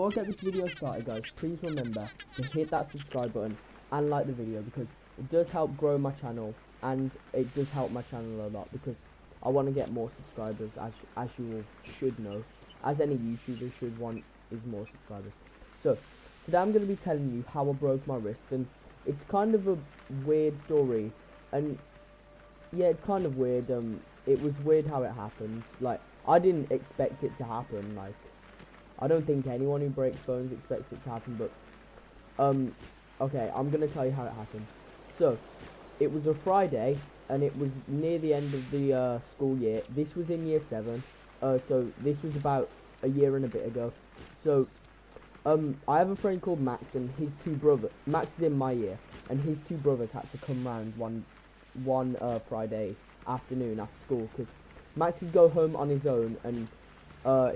before I get this video started, guys, please remember to hit that subscribe button and like the video, because it does help grow my channel, and it does help my channel a lot, because I want to get more subscribers, as you all should know, as any YouTuber should want is more subscribers. So today I'm going to be telling you how I broke my wrist, and it's kind of a weird story, and yeah, it's kind of weird. It was weird how it happened. Like, I didn't expect it to happen. Like, I don't think anyone who breaks bones expects it to happen, but okay, I'm gonna tell you how it happened. So it was a Friday, and it was near the end of the school year. This was in year 7, so this was about a year and a bit ago. So I have a friend called Max, and his two brothers. Max is in my year, and his two brothers had to come round one Friday afternoon after school, because Max could go home on his own, and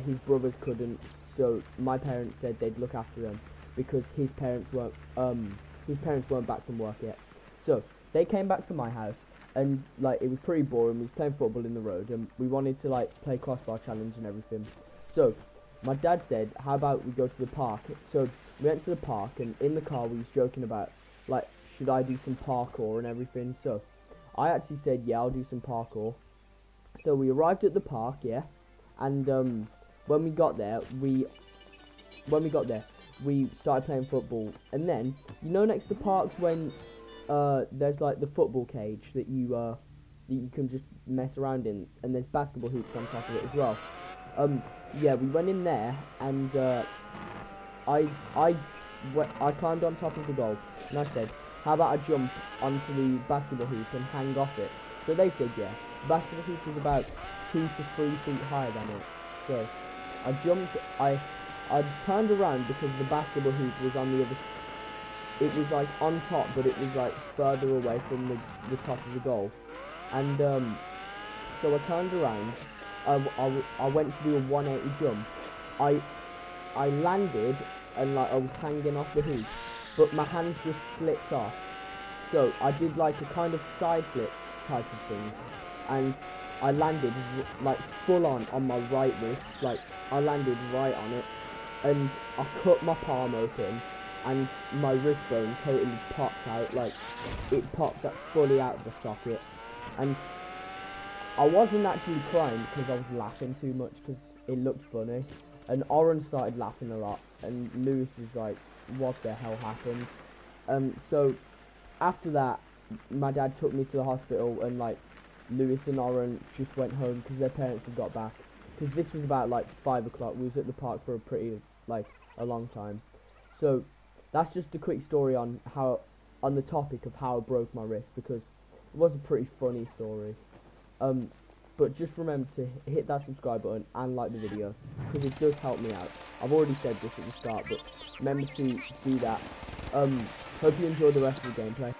his brothers couldn't. So my parents said they'd look after them, because his parents weren't back from work yet. So they came back to my house, and like, it was pretty boring. We was playing football in the road, and we wanted to like play crossbar challenge and everything. So my dad said, how about we go to the park? So we went to the park, and in the car we was joking about, like, should I do some parkour and everything. So I actually said, yeah, I'll do some parkour. So we arrived at the park, yeah, and when we got there, we started playing football. And then, you know, next to parks when there's like the football cage that you can just mess around in, and there's basketball hoops on top of it as well. Yeah, we went in there, and I climbed on top of the goal, and I said, how about I jump onto the basketball hoop and hang off it? So they said, yeah. The basketball hoop was about 2 to 3 feet higher than it. So I jumped. I turned around, because the basketball hoop was on the other. It was like on top, but it was like further away from the top of the goal. And so I turned around. I went to do a 180 jump. I landed, and like I was hanging off the hoop, but my hands just slipped off. So I did like a kind of side flip type of thing, and I landed like full on my right wrist. Like, I landed right on it, and I cut my palm open, and my wrist bone totally popped out. Like, it popped up fully out of the socket, and I wasn't actually crying because I was laughing too much, because it looked funny. And Oren started laughing a lot, and Lewis was like, what the hell happened? So after that, my dad took me to the hospital, and like, Lewis and Oren just went home because their parents had got back. Because this was about like 5 o'clock. We was at the park for a long time. So that's just a quick story on the topic of how I broke my wrist, because it was a pretty funny story. But just remember to hit that subscribe button and like the video, because it does help me out. I've already said this at the start, but remember to do that. Hope you enjoy the rest of the gameplay.